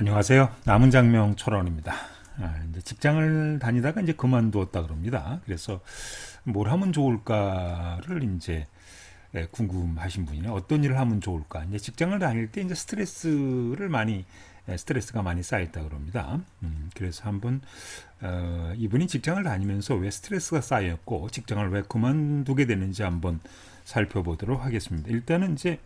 안녕하세요. 남은장명 철원입니다. 이제 직장을 다니다가 이제 그만두었다 그럽니다. 그래서 뭘 하면 좋을까를 이제 궁금하신 분이네. 어떤 일을 하면 좋을까? 이제 직장을 다닐 때 이제 스트레스가 많이 쌓였다 그럽니다. 그래서 한번 이분이 직장을 다니면서 왜 스트레스가 쌓였고 직장을 왜 그만두게 되는지 한번 살펴보도록 하겠습니다. 일단은 이제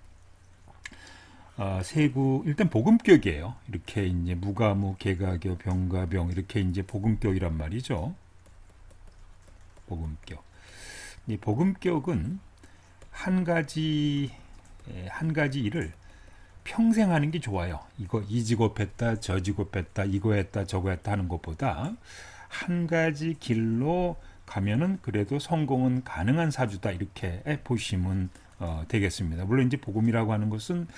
세구 일단 복음격이에요. 이렇게 이제 무가무, 개가교, 병가병 이렇게 이제 복음격이란 말이죠. 복음격. 이 복음격은 한 가지 일을 평생 하는 게 좋아요. 이 직업 했다, 저 직업 했다, 이거 했다, 저거 했다 하는 것보다 한 가지 길로 가면은 그래도 성공은 가능한 사주다 이렇게 보시면 되겠습니다. 물론 이제 복음이라고 하는 것은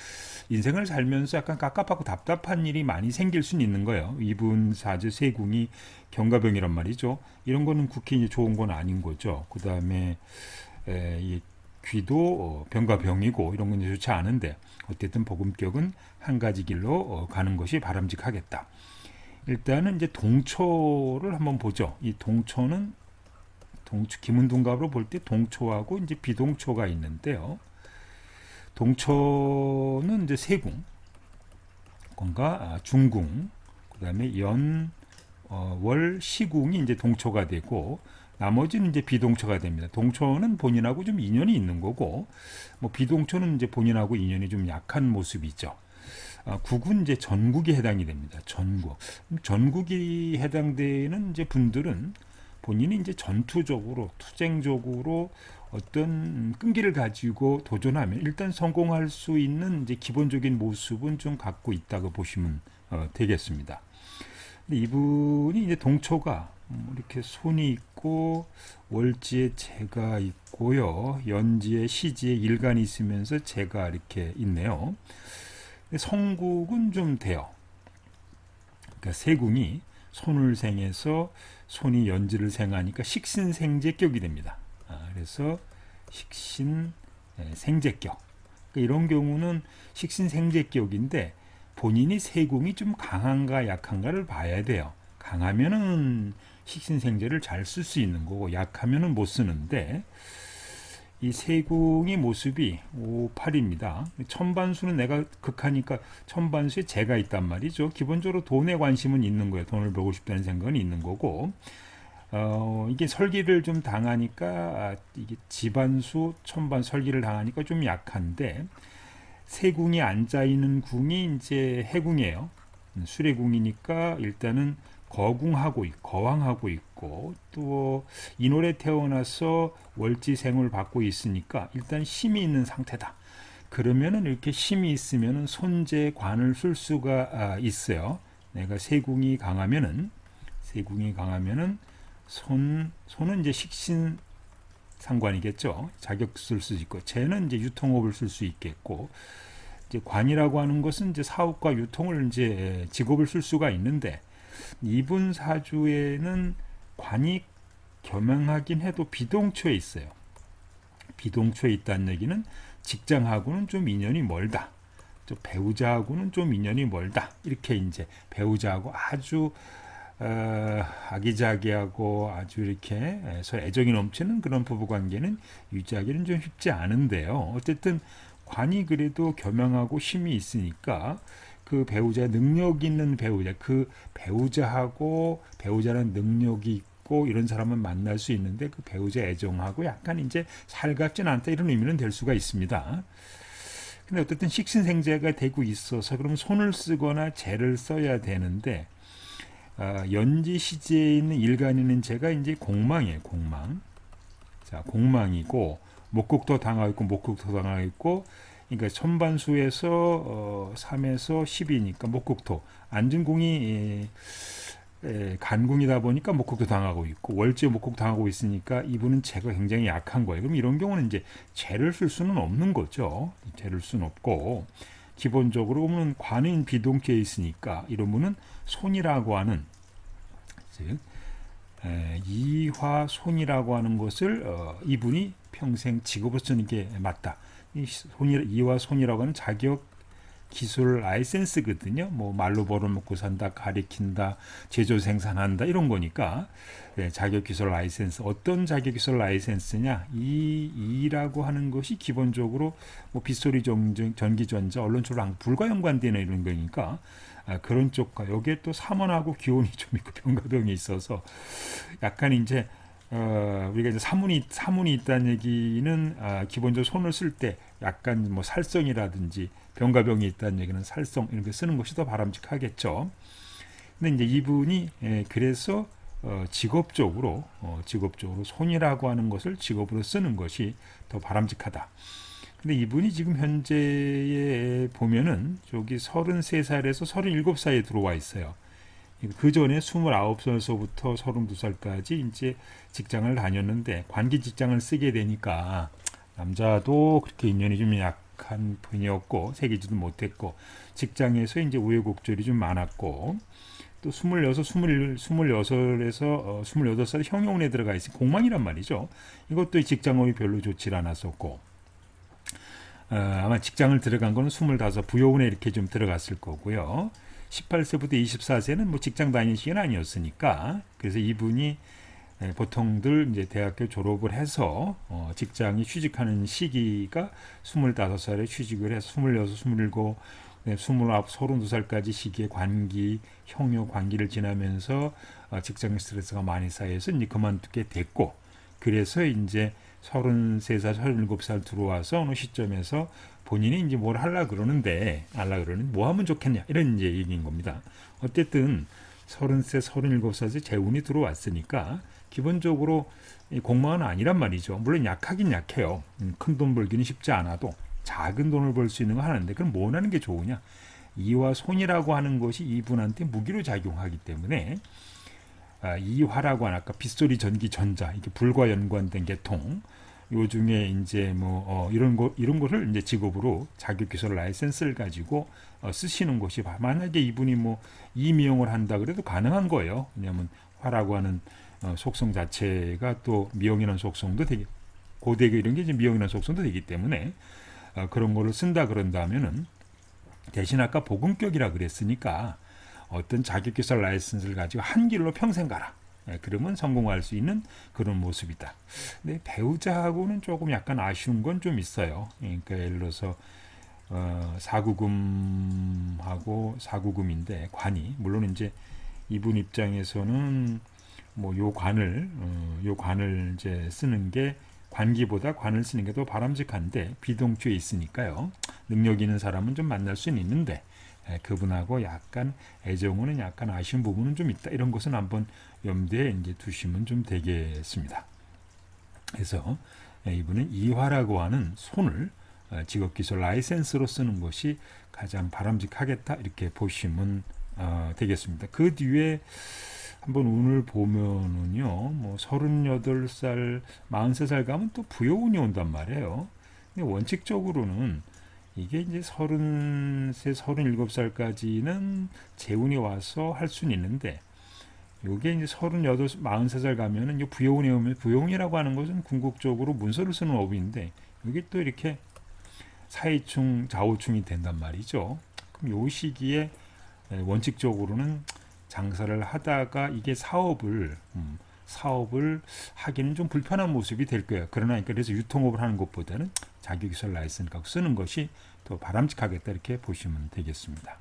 인생을 살면서 약간 깝깝하고 답답한 일이 많이 생길 수는 있는 거예요. 이분 사주 세궁이 경가병이란 말이죠. 이런 거는 국히 이제 좋은 건 아닌 거죠. 그 다음에 이 귀도 병과병이고 이런 건 좋지 않은데 어쨌든 복음격은 한 가지 길로 가는 것이 바람직하겠다. 일단은 이제 동초를 한번 보죠. 이 동초는 기문동갑으로 볼 때 동초하고 이제 비동초가 있는데요. 동초는 이제 세궁, 중궁, 그다음에 월, 시궁이 이제 동초가 되고 나머지는 이제 비동초가 됩니다. 동초는 본인하고 좀 인연이 있는 거고, 뭐 비동초는 이제 본인하고 인연이 좀 약한 모습이죠. 국은 이제 전국이 해당이 됩니다. 전국이 해당되는 이제 분들은 본인이 이제 전투적으로, 투쟁적으로 어떤 끈기를 가지고 도전하면 일단 성공할 수 있는 이제 기본적인 모습은 좀 갖고 있다고 보시면 되겠습니다. 근데 이분이 이제 동초가 이렇게 손이 있고 월지에 재가 있고요, 연지에 시지에 일간이 있으면서 재가 이렇게 있네요. 성국은 좀 돼요. 그러니까 세궁이 손을 생해서 손이 연지를 생하니까 식신생제격이 됩니다. 그래서 식신생제격. 그러니까 이런 경우는 식신생제격인데 본인이 세궁이 좀 강한가 약한가를 봐야 돼요. 강하면은 식신생제를 잘 쓸 수 있는 거고 약하면은 못 쓰는데 이 세궁의 모습이 8입니다. 천반수는 내가 극하니까 천반수에 재가 있단 말이죠. 기본적으로 돈에 관심은 있는 거예요. 돈을 벌고 싶다는 생각은 있는 거고 이게 설기를 좀 당하니까 이게 지반수, 천반 설기를 당하니까 좀 약한데 세궁이 앉아 있는 궁이 이제 해궁이에요. 수레궁이니까 일단은 거왕하고 있고 또 인월에 태어나서 월지생을 받고 있으니까 일단 힘이 있는 상태다. 그러면은 이렇게 힘이 있으면은 손재관을 쓸 수가 있어요. 내가 세궁이 강하면은 손은 이제 식신 상관이겠죠. 자격 쓸 수 있고 재는 이제 유통업을 쓸 수 있겠고 이제 관이라고 하는 것은 이제 사업과 유통을 이제 직업을 쓸 수가 있는데 이분 사주에는 관이 겸양하긴 해도 비동초에 있어요. 비동초에 있다는 얘기는 직장하고는 좀 인연이 멀다. 배우자하고는 좀 인연이 멀다. 이렇게 이제 배우자하고 아주 아기자기하고 아주 이렇게 애정이 넘치는 그런 부부관계는 유지하기는 좀 쉽지 않은데요. 어쨌든 관이 그래도 겸양하고 힘이 있으니까 그 배우자 능력 있는 배우자 그 배우자하고 배우자는 능력이 있고 이런 사람은 만날 수 있는데 그 배우자 애정하고 약간 이제 살갑진 않다 이런 의미는 될 수가 있습니다. 근데 어쨌든 식신생재가 되고 있어서 그럼 손을 쓰거나 재를 써야 되는데 연지 시제에 있는 일간에 있는 재가 이제 공망이에요. 공망. 자, 공망이고 목국토 당하고 있고 목국토 당하고 있고 그러니까 천반수에서 3에서 10이니까 목국토 안진궁이 간궁이다 보니까 목국토 당하고 있고 월지에 목국 당하고 있으니까 이분은 재가 굉장히 약한 거예요. 그럼 이런 경우는 이제 재를 쓸 수는 없는 거죠. 재를 수는 없고 기본적으로 보면 관인 비동체에 있으니까 이런 분은 손이라고 하는 즉 이화손이라고 하는 것을 이분이 평생 직업으로 쓰는 게 맞다. 이화손이라고 하는 자격 기술 라이센스거든요. 뭐 말로 벌어먹고 산다, 가리킨다, 제조 생산한다 이런 거니까 네, 자격기술 라이센스 어떤 자격기술 라이센스냐 이라고 하는 것이 기본적으로 뭐 빗소리 전기전자, 언론출랑 불과 연관되는 이런 거니까 그런 쪽과 여기에 또 삼원하고 기원이 좀 있고 병가병이 있어서 약간 이제 우리가 이제 사문이 있다는 얘기는 기본적으로 손을 쓸 때 약간 뭐 살성이라든지 병가병이 있다는 얘기는 살성 이런 거 쓰는 것이 더 바람직하겠죠. 근데 이제 이분이 그래서 직업적으로 손이라고 하는 것을 직업으로 쓰는 것이 더 바람직하다. 근데 이분이 지금 현재에 보면은 저기 33살에서 37살에 들어와 있어요. 그 전에 29살서부터 32살까지 이제 직장을 다녔는데 관기 직장을 쓰게 되니까 남자도 그렇게 인연이 좀 약한 분이었고 새기지도 못했고 직장에서 이제 우여곡절이 좀 많았고 또 28에서 28살 형용원에 들어가 있으니 공망이란 말이죠. 이것도 직장업이 별로 좋지 않았었고 아마 직장을 들어간 거는 25 부여원에 이렇게 좀 들어갔을 거고요. 18세부터 24세는 뭐 직장 다니는 시기는 아니었으니까 그래서 이분이 보통들 이제 대학교 졸업을 해서 직장이 취직하는 시기가 25살에 취직을 해서 26, 27, 29, 32살까지 시기에 관기, 형요 관기를 지나면서 직장 스트레스가 많이 쌓여서 이제 그만두게 됐고 그래서 이제 33살, 37살 들어와서 어느 시점에서 본인이 이제 뭘 하려고 그러는데 뭐 하면 좋겠냐 이런 이제 얘기인 겁니다. 어쨌든 30세, 37살에 재운이 들어왔으니까 기본적으로 공무원은 아니란 말이죠. 물론 약하긴 약해요. 큰 돈 벌기는 쉽지 않아도 작은 돈을 벌 수 있는 거 하는데 그럼 뭐 하는 게 좋으냐? 이와 손이라고 하는 것이 이분한테 무기로 작용하기 때문에 이화라고 하는 아까 빗소리 전기 전자 이게 불과 연관된 계통 요 중에 이제 뭐 이런 거를 이제 직업으로 자격기술 라이센스를 가지고 쓰시는 것이 만약에 이분이 뭐 이미용을 한다 그래도 가능한 거예요. 왜냐하면 화라고 하는 속성 자체가 또 미용이라는 속성도 되게 고대교 이런 게 이제 미용이라는 속성도 되기 때문에 그런 거를 쓴다 그런다면은 대신 아까 보금격이라 그랬으니까 어떤 자격기술 라이센스를 가지고 한 길로 평생 가라. 그러면 성공할 수 있는 그런 모습이다. 근데 배우자하고는 조금 약간 아쉬운 건 좀 있어요. 그러니까 예를 들어서 사구금인데 관이 물론 이제 이분 입장에서는 뭐 요 관을 이제 쓰는 게 관기보다 관을 쓰는 게 더 바람직한데 비동주에 있으니까요. 능력 있는 사람은 좀 만날 수는 있는데 그분하고 약간 애정은 약간 아쉬운 부분은 좀 있다. 이런 것은 한번 염두에 이제 두시면 좀 되겠습니다. 그래서 이분은 이화라고 하는 손을 직업기술 라이센스로 쓰는 것이 가장 바람직하겠다. 이렇게 보시면 되겠습니다. 그 뒤에 한번 운을 보면은요, 뭐 38살, 43살 가면 또 부여운이 온단 말이에요. 근데 원칙적으로는 이게 이제 33, 37살까지는 재운이 와서 할 수는 있는데, 요게 이제 38, 43살 가면은 이 부여운이 오면 부여운이라고 하는 것은 궁극적으로 문서를 쓰는 업인데, 이게 또 이렇게 사이충, 좌우충이 된단 말이죠. 그럼 요 시기에 원칙적으로는 장사를 하다가 이게 사업을 하기는 좀 불편한 모습이 될 거예요. 그러나 그래서 유통업을 하는 것보다는 자격기술 라이센스 갖고 쓰는 것이 더 바람직하겠다 이렇게 보시면 되겠습니다.